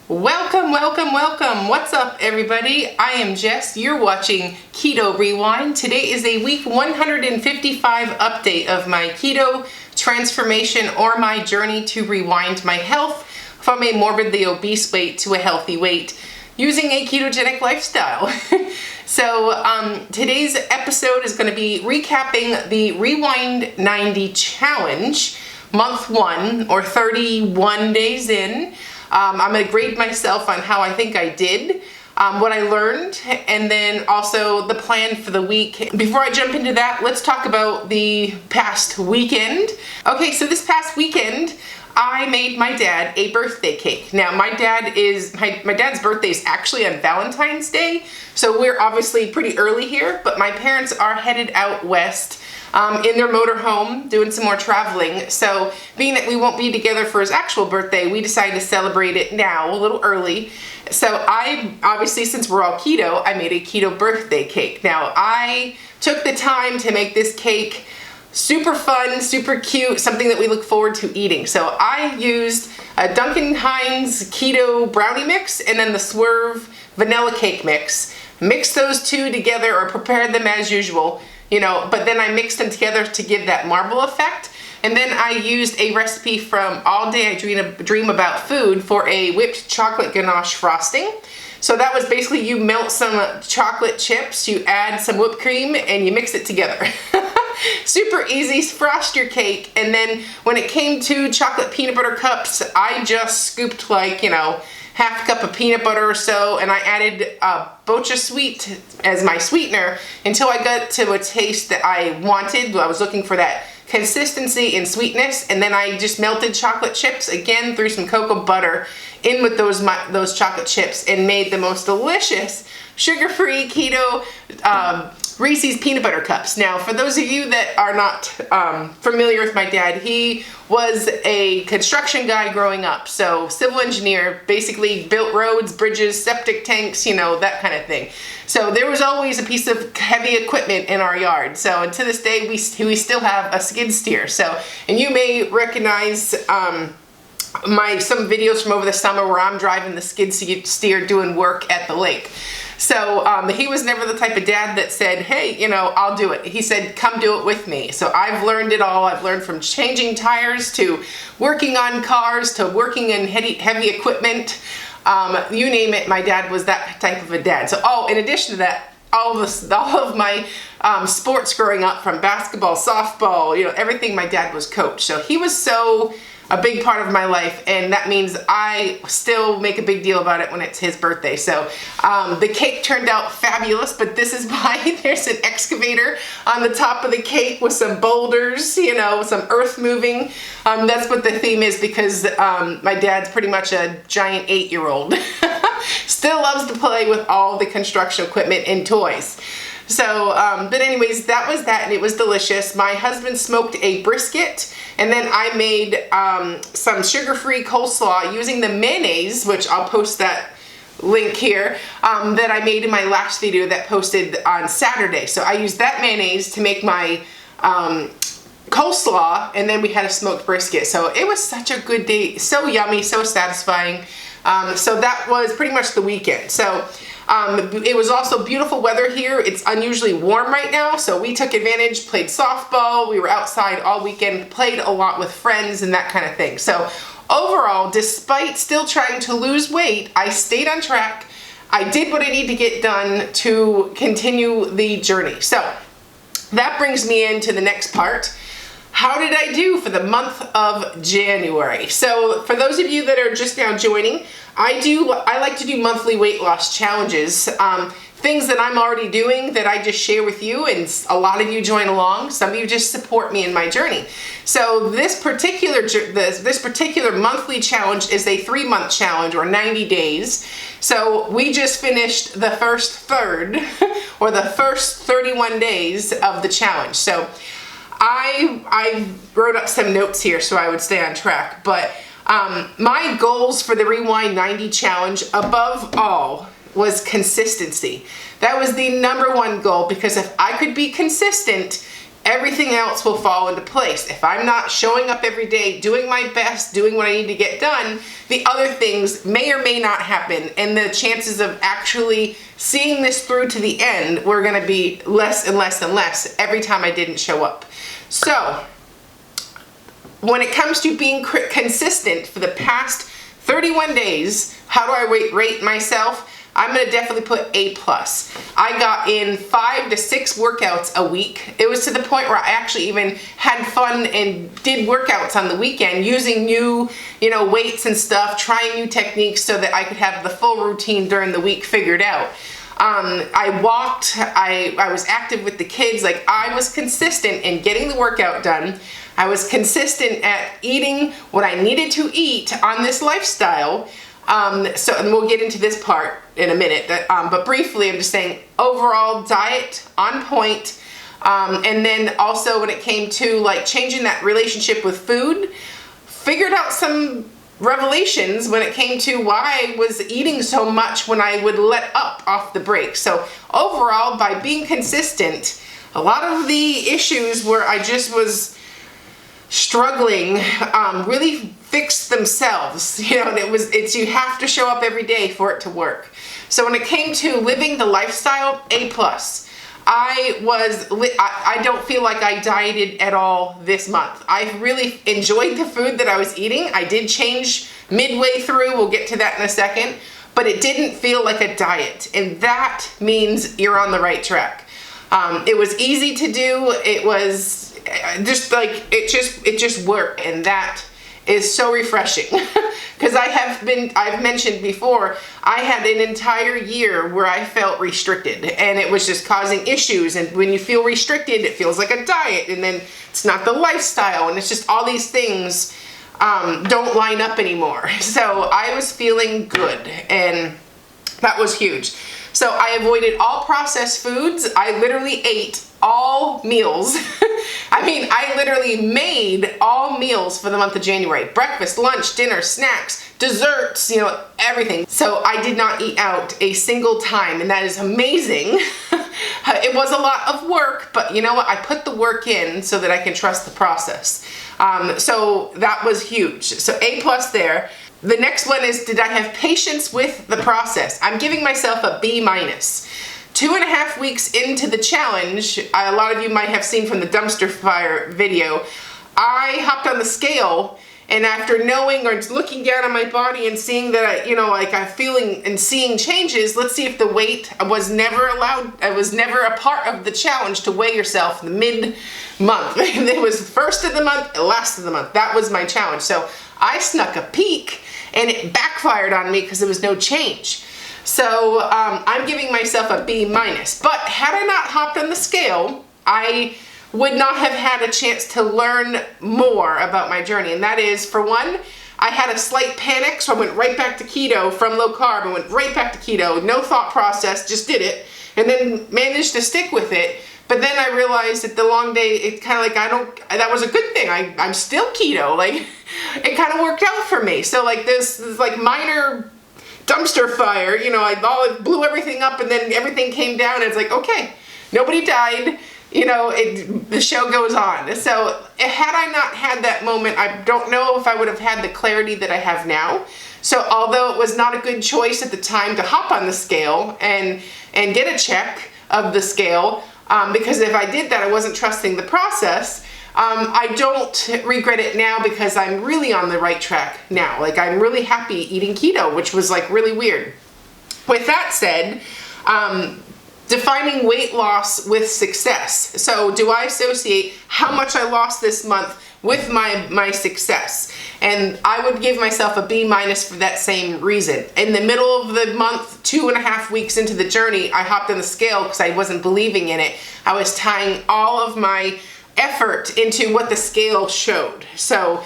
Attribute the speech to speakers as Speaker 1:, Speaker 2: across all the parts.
Speaker 1: Welcome, welcome, welcome. What's up, everybody? I am Jess. You're watching Keto Rewind. Today is a week 155 update of my keto transformation or my journey to rewind my health from a morbidly obese weight to a healthy weight using a ketogenic lifestyle. So today's episode is going to be recapping the Rewind 90 challenge, month 1 or 31 days in. I'm going to grade myself on how I think I did, what I learned, and then also the plan for the week. Before I jump into that, let's talk about the past weekend. Okay, so this past weekend, I made my dad a birthday cake. Now, my dad's birthday is actually on Valentine's Day, so we're obviously pretty early here, but my parents are headed out west in their motorhome doing some more traveling. So being that we won't be together for his actual birthday, we decided to celebrate it now, a little early. So obviously, since we're all keto, I made a keto birthday cake. Now, I took the time to make this cake super fun, super cute, something that we look forward to eating. So I used a Duncan Hines keto brownie mix and then the Swerve vanilla cake mix. Mixed those two together, or prepared them as usual, but then I mixed them together to give that marble effect. And then I used a recipe from All Day I Dream About Food for a whipped chocolate ganache frosting. So that was basically, you melt some chocolate chips, you add some whipped cream, and you mix it together. Super easy, frost your cake. And then when it came to chocolate peanut butter cups, I just scooped half a cup of peanut butter or so, and I added Bocha Sweet as my sweetener until I got to a taste that I wanted. I was looking for that consistency and sweetness, and then I just melted chocolate chips again, threw some cocoa butter in with those chocolate chips, and made the most delicious sugar-free keto Reese's peanut butter cups. Now, for those of you that are not familiar with my dad, he was a construction guy growing up. So civil engineer, basically built roads, bridges, septic tanks, that kind of thing. So there was always a piece of heavy equipment in our yard. So, and to this day, we still have a skid steer. So, and you may recognize some videos from over the summer where I'm driving the skid steer doing work at the lake. So he was never the type of dad that said, hey, I'll do it. He said, come do it with me. So I've learned it all. I've learned from changing tires to working on cars to working in heavy equipment. You name it, my dad was that type of a dad. So, in addition to that, all of my sports growing up, from basketball, softball, everything, my dad was coach. So he was a big part of my life, and that means I still make a big deal about it when it's his birthday. So the cake turned out fabulous, but this is why there's an excavator on the top of the cake with some boulders, some earth moving. That's what the theme is, because my dad's pretty much a giant 8-year-old. Still loves to play with all the construction equipment and toys. So, but anyways, that was that, and it was delicious. My husband smoked a brisket, and then I made some sugar-free coleslaw using the mayonnaise, which I'll post that link here, that I made in my last video that posted on Saturday. So I used that mayonnaise to make my coleslaw, and then we had a smoked brisket. So it was such a good day, so yummy, so satisfying. So that was pretty much the weekend. So it was also beautiful weather here. It's unusually warm right now, so we took advantage, played softball, we were outside all weekend, played a lot with friends and that kind of thing. So overall, despite still trying to lose weight, I stayed on track. I did what I need to get done to continue the journey. So that brings me into the next part. How did I do for the month of January? So for those of you that are just now joining, I like to do monthly weight loss challenges, things that I'm already doing that I just share with you, and a lot of you join along. Some of you just support me in my journey. So this particular monthly challenge is a 3-month challenge, or 90 days. So we just finished the first third or the first 31 days of the challenge. So I wrote up some notes here so I would stay on track, but my goals for the Rewind 90 challenge, above all, was consistency. That was the #1 goal, because if I could be consistent everything else will fall into place. If I'm not showing up every day, doing my best, doing what I need to get done, the other things may or may not happen, and the chances of actually seeing this through to the end were going to be less and less and less every time I didn't show up. So when it comes to being consistent for the past 31 days, how do I rate myself? I'm going to definitely put A+. I got in 5 to 6 workouts a week. It was to the point where I actually even had fun and did workouts on the weekend using new, weights and stuff, trying new techniques so that I could have the full routine during the week figured out. I walked, I was active with the kids. Like, I was consistent in getting the workout done. I was consistent at eating what I needed to eat on this lifestyle. And we'll get into this part in a minute, but briefly, I'm just saying overall diet on point. And then also when it came to like changing that relationship with food, figured out some revelations when it came to why I was eating so much when I would let up off the break. So overall, by being consistent, a lot of the issues where I just was struggling really fixed themselves. You have to show up every day for it to work. So when it came to living the lifestyle, A+. I don't feel like I dieted at all this month. I really enjoyed the food that I was eating. I did change midway through. We'll get to that in a second. But it didn't feel like a diet. And that means you're on the right track. It was easy to do. It was just like, it just worked. And that is so refreshing. Because I've mentioned before, I had an entire year where I felt restricted, and it was just causing issues. And when you feel restricted, it feels like a diet, and then it's not the lifestyle, and it's just all these things don't line up anymore. So I was feeling good, and that was huge. So I avoided all processed foods. I literally ate all meals. I literally made all meals for the month of January. Breakfast, lunch, dinner, snacks, desserts, everything. So I did not eat out a single time, and that is amazing. It was a lot of work, but you know what? I put the work in so that I can trust the process. So that was huge. So A+ there. The next one is, did I have patience with the process? I'm giving myself a B-. 2.5 weeks into the challenge, a lot of you might have seen from the dumpster fire video, I hopped on the scale, and after knowing or looking down on my body and seeing that I'm feeling and seeing changes, let's see if the weight was never allowed. It was never a part of the challenge to weigh yourself in the mid-month. It was first of the month, last of the month. That was my challenge. So I snuck a peek, and it backfired on me because there was no change. So I'm giving myself a B-. But had I not hopped on the scale, I would not have had a chance to learn more about my journey. And that is, for one, I had a slight panic, so I went right back to keto from low carb. I went right back to keto, no thought process, just did it, and then managed to stick with it. But then I realized that the long day, it kind of like, that was a good thing. I'm still keto. Like, it kind of worked out for me. So like this like minor dumpster fire, I blew everything up, and then everything came down, and it's like, okay, nobody died, the show goes on. So had I not had that moment, I don't know if I would have had the clarity that I have now. So although it was not a good choice at the time to hop on the scale and get a check of the scale, because if I did that, I wasn't trusting the process. I don't regret it now because I'm really on the right track now. Like, I'm really happy eating keto, which was like really weird. With that said, defining weight loss with success. So do I associate how much I lost this month with my success? And I would give myself a B- for that same reason. In the middle of the month, 2.5 weeks into the journey, I hopped on the scale because I wasn't believing in it. I was tying all of my effort into what the scale showed. So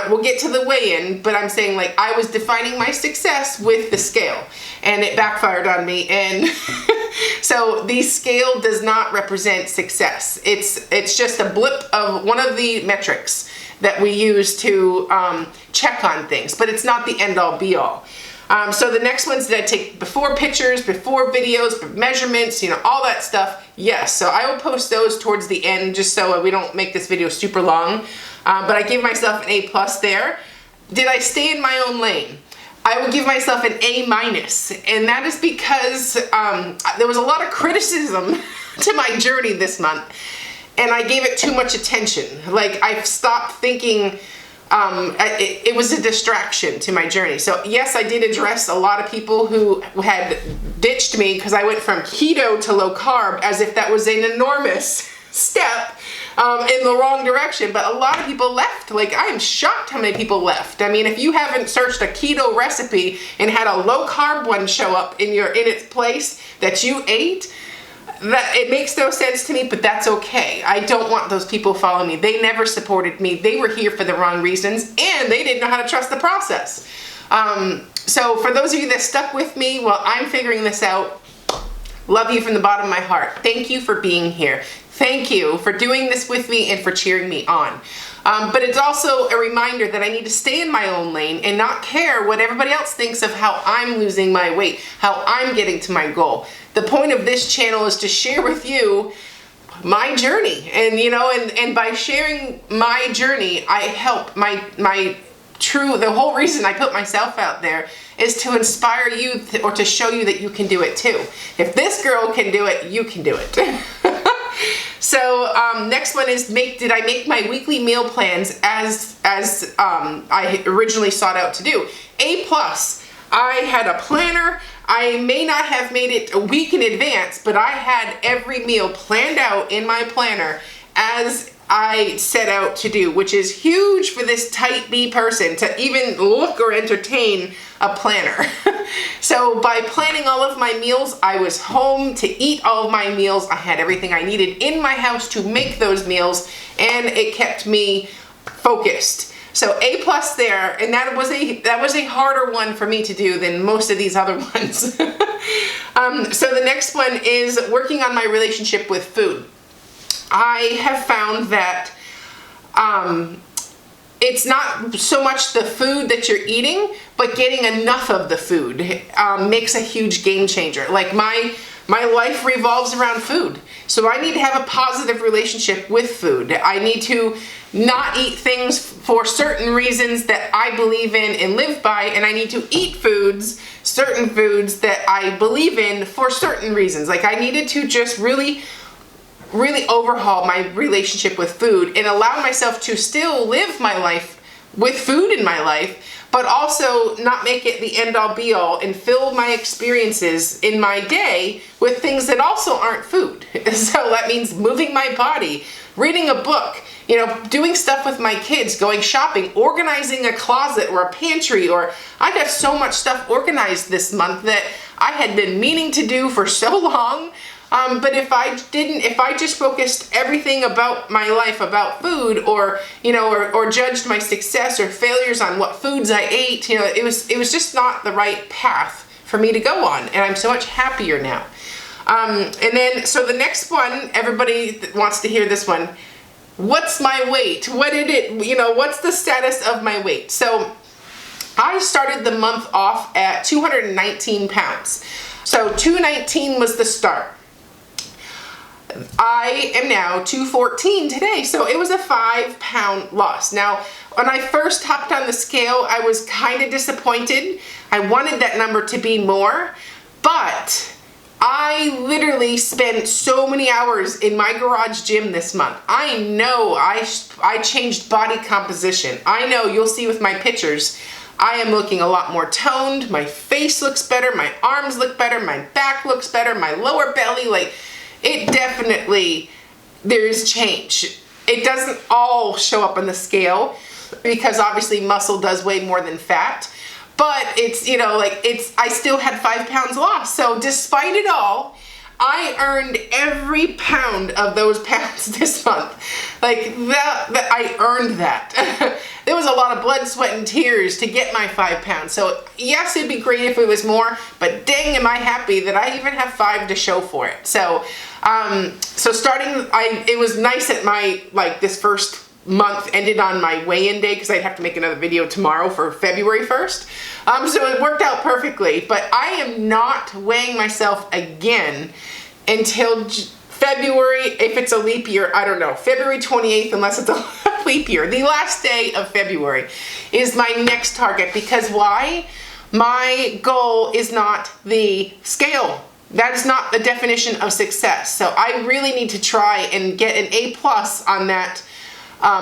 Speaker 1: we'll get to the weigh-in, but I'm saying, like, I was defining my success with the scale, and it backfired on me. And so the scale does not represent success. It's just a blip of one of the metrics. that we use to check on things, but it's not the end all be all. So the next ones that I take before pictures, before videos, measurements, all that stuff. Yes, so I will post those towards the end just so we don't make this video super long. But I gave myself an A+ there. Did I stay in my own lane? I would give myself an A-, and that is because there was a lot of criticism to my journey this month, and I gave it too much attention. Like, I stopped thinking. It was a distraction to my journey. So yes, I did address a lot of people who had ditched me because I went from keto to low carb as if that was an enormous step in the wrong direction. But a lot of people left. Like, I am shocked how many people left. I mean, if you haven't searched a keto recipe and had a low carb one show up in its place that you ate, that it makes no sense to me, but that's okay. I don't want those people following me. They never supported me. They were here for the wrong reasons, and they didn't know how to trust the process. So for those of you that stuck with me while I'm figuring this out, love you from the bottom of my heart. Thank you for being here. Thank you for doing this with me and for cheering me on. But it's also a reminder that I need to stay in my own lane and not care what everybody else thinks of how I'm losing my weight, how I'm getting to my goal. The point of this channel is to share with you my journey, and by sharing my journey, I help the whole reason I put myself out there is to inspire you or to show you that you can do it too. If this girl can do it, you can do it. So next one is did I make my weekly meal plans as I originally sought out to do? A+. I had a planner. I may not have made it a week in advance, but I had every meal planned out in my planner as I set out to do, which is huge for this type B person to even look or entertain a planner. So by planning all of my meals, I was home to eat all of my meals. I had everything I needed in my house to make those meals, and it kept me focused. So A+ there, and that was a harder one for me to do than most of these other ones. So the next one is working on my relationship with food. I have found that it's not so much the food that you're eating, but getting enough of the food makes a huge game changer. Like my life revolves around food. So I need to have a positive relationship with food. I need to not eat things for certain reasons that I believe in and live by, and I need to eat certain foods that I believe in for certain reasons. Like, I needed to just really overhaul my relationship with food and allow myself to still live my life with food in my life, but also not make it the end all be all and fill my experiences in my day with things that also aren't food. So that means moving my body, reading a book, doing stuff with my kids, going shopping, organizing a closet or a pantry, or I got so much stuff organized this month that I had been meaning to do for so long. But if I just focused everything about my life about food, or judged my success or failures on what foods I ate, it was just not the right path for me to go on, and I'm so much happier now. And then, so the next one, everybody wants to hear this one. What's my weight? What's the status of my weight? So I started the month off at 219 pounds. So 219 was the start. I am now 214 today, so it was a 5-pound loss. Now, when I first hopped on the scale, I was kind of disappointed. I wanted that number to be more, but I literally spent so many hours in my garage gym this month. I know I changed body composition. I know, you'll see with my pictures, I am looking a lot more toned. My face looks better, my arms look better, my back looks better, my lower belly, it definitely, there is change. It doesn't all show up on the scale because obviously muscle does weigh more than fat, but I still had 5 pounds lost. So despite it all, I earned every pound of those pounds this month. I earned that. There was a lot of blood, sweat, and tears to get my 5 pounds. So yes, it'd be great if it was more, but dang, am I happy that I even have 5 to show for it. So, it was nice at my, this first month ended on my weigh-in day because I'd have to make another video tomorrow for February 1st. So it worked out perfectly, but I am not weighing myself again until February, if it's a leap year, I don't know, February 28th, unless it's a leap year. The last day of February is my next target, because why? My goal is not the scale. That is not the definition of success. So I really need to try and get an A+ on that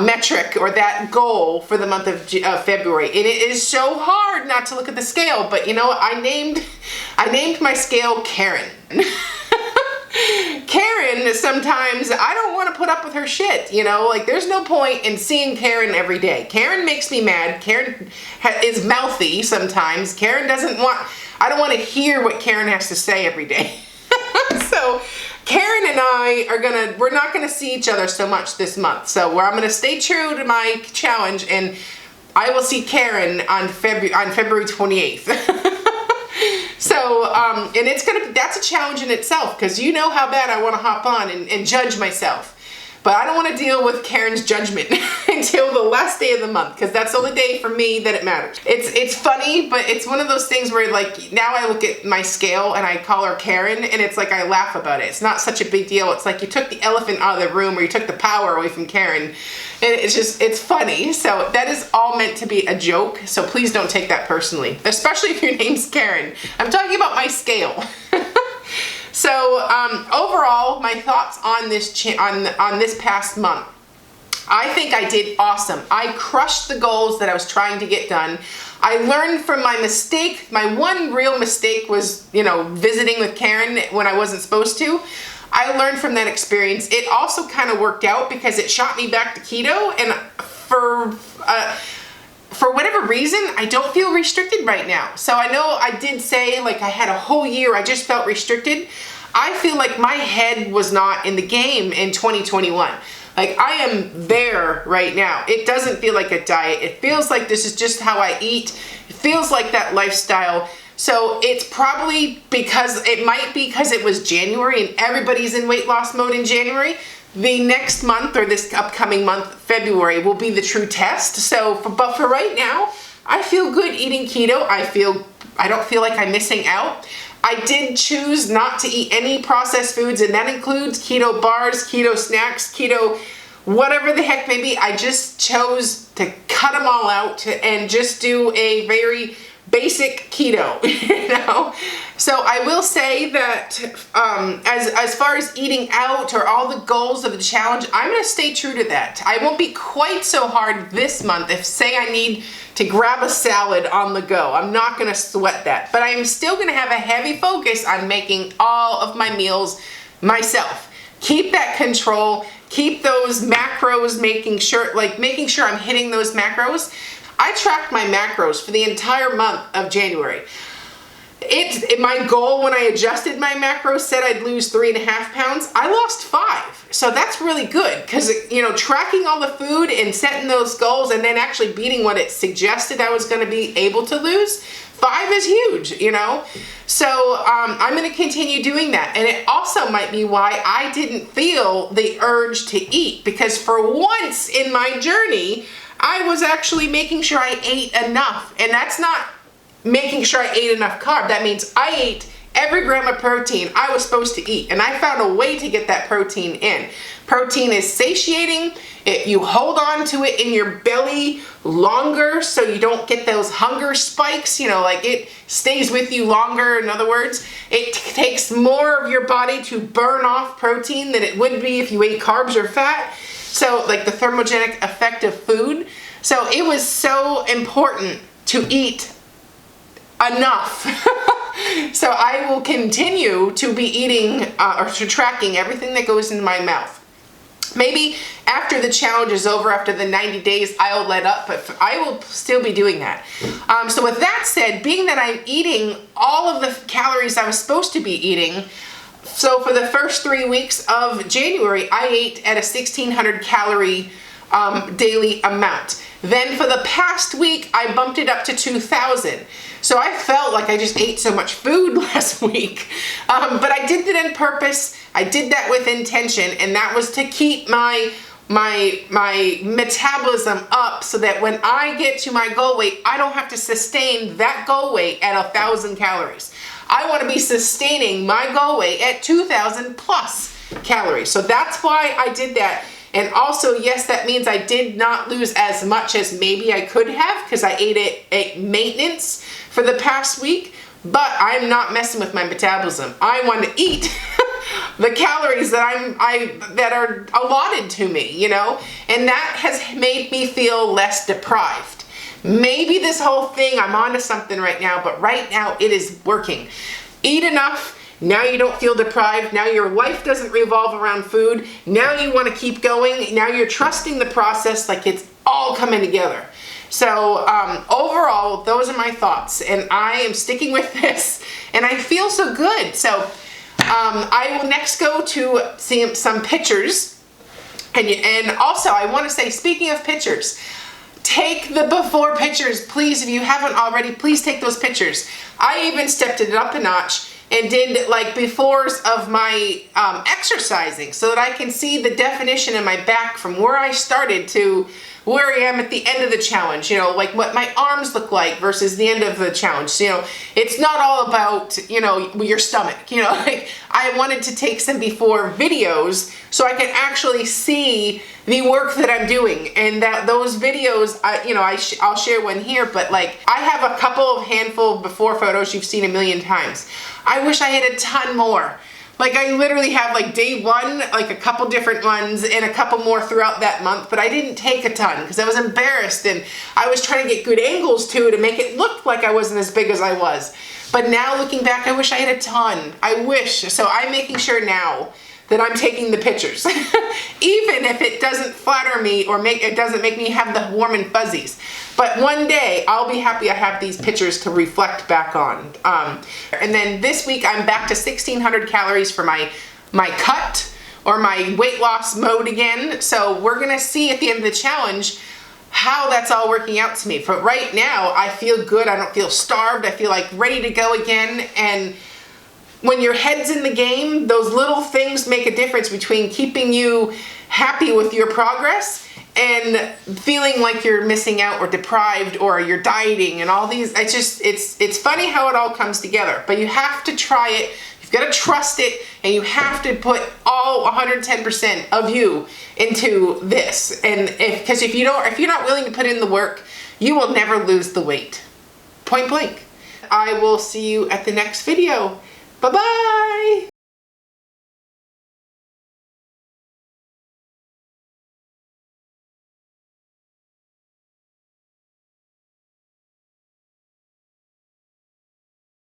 Speaker 1: metric or that goal for the month of February. And it is so hard not to look at the scale, but you know what? I named my scale Karen. Karen, sometimes I don't want to put up with her shit, you know, like there's no point in seeing Karen every day. Karen makes me mad. Karen is mouthy sometimes. Karen I don't want to hear what Karen has to say every day. So Karen and we're not gonna see each other so much this month. So I'm gonna stay true to my challenge, and I will see Karen on February 28th. So, and that's a challenge in itself, because you know how bad I want to hop on and judge myself. But I don't want to deal with Karen's judgment until the last day of the month, because that's the only day for me that it matters. It's funny, but it's one of those things where, like, now I look at my scale and I call her Karen, and it's like I laugh about it. It's not such a big deal. It's like you took the elephant out of the room, or you took the power away from Karen. And it's funny. So that is all meant to be a joke. So please don't take that personally, especially if your name's Karen. I'm talking about my scale. So overall, my thoughts on this on this past month. I think I did awesome. I crushed the goals that I was trying to get done. I learned from my mistake. My one real mistake was, you know, visiting with Karen when I wasn't supposed to. I learned from that experience. It also kind of worked out because it shot me back to keto, and for whatever reason, I don't feel restricted right now. So I know I did say, like, I had a whole year I just felt restricted. I feel like my head was not in the game in 2021. Like, I am there right now. It doesn't feel like a diet. It feels like this is just how I eat. It feels like that lifestyle. So it's probably it might be because it was January and everybody's in weight loss mode in January. The next month, or this upcoming month, February, will be the true test. So, but for right now, I feel good eating keto. I don't feel like I'm missing out. I did choose not to eat any processed foods, and that includes keto bars, keto snacks, keto whatever the heck may be. I just chose to cut them all out and just do a very basic keto, you know? So I will say that as far as eating out or all the goals of the challenge, I'm going to stay true to that. I won't be quite so hard this month if, say, I need to grab a salad on the go. I'm not going to sweat that. But I'm still going to have a heavy focus on making all of my meals myself. Keep that control. Keep those macros, making sure I'm hitting those macros. I tracked my macros for the entire month of January. My goal when I adjusted my macros said I'd lose 3.5 pounds. I lost 5. So that's really good, because, you know, tracking all the food and setting those goals and then actually beating what it suggested I was going to be able to lose, 5 is huge, you know? So I'm going to continue doing that. And it also might be why I didn't feel the urge to eat, because for once in my journey, I was actually making sure I ate enough. And that's not making sure I ate enough carb. That means I ate every gram of protein I was supposed to eat. And I found a way to get that protein in. Protein is satiating. You hold on to it in your belly longer so you don't get those hunger spikes. You know, like it stays with you longer. In other words, it takes more of your body to burn off protein than it would be if you ate carbs or fat. So, like the thermogenic effect of food. So it was so important to eat enough. So I will continue to be eating or to tracking everything that goes into my mouth. Maybe after the challenge is over, after the 90 days, I'll let up, but I will still be doing that. So with that said, being that I'm eating all of the calories I was supposed to be eating, so for the first 3 weeks of January, I ate at a 1,600 calorie daily amount. Then for the past week, I bumped it up to 2,000. So I felt like I just ate so much food last week. But I did that on purpose. I did that with intention, and that was to keep my my metabolism up so that when I get to my goal weight, I don't have to sustain that goal weight at 1,000 calories. I want to be sustaining my goal weight at 2,000 plus calories. So that's why I did that. And also, yes, that means I did not lose as much as maybe I could have because I ate it at maintenance for the past week, but I'm not messing with my metabolism. I want to eat the calories that are allotted to me, you know, and that has made me feel less deprived. Maybe this whole thing, I'm onto something right now, but right now it is working. Eat enough. Now you don't feel deprived. Now your life doesn't revolve around food. Now you want to keep going. Now you're trusting the process, like it's all coming together. So overall, those are my thoughts, and I am sticking with this, and I feel so good. So I will next go to see some pictures, and also I want to say, speaking of pictures, take the before pictures, please. If you haven't already, please take those pictures. I even stepped it up a notch and did like befores of my exercising so that I can see the definition in my back from where I started to where I am at the end of the challenge, you know, like what my arms look like versus the end of the challenge. You know, it's not all about, you know, your stomach, you know, like I wanted to take some before videos so I can actually see the work that I'm doing, and that those videos, I'll share one here, but like I have a couple of handful before photos you've seen a million times. I wish I had a ton more. Like I literally have like day one, like a couple different ones and a couple more throughout that month, but I didn't take a ton because I was embarrassed and I was trying to get good angles too to make it look like I wasn't as big as I was. But now looking back, I wish I had a ton. I wish. So I'm making sure now that I'm taking the pictures, even if it doesn't flatter me or it doesn't make me have the warm and fuzzies. But one day I'll be happy I have these pictures to reflect back on. And then this week I'm back to 1,600 calories for my cut or my weight loss mode again. So we're gonna see at the end of the challenge how that's all working out to me. But right now I feel good. I don't feel starved. I feel like ready to go again. And when your head's in the game, those little things make a difference between keeping you happy with your progress and feeling like you're missing out or deprived or you're dieting and all these. It's funny how it all comes together, but you have to try it. You've got to trust it, and you have to put all 110% of you into this. And because if you're not willing to put in the work, you will never lose the weight. Point blank. I will see you at the next video. Bye-bye.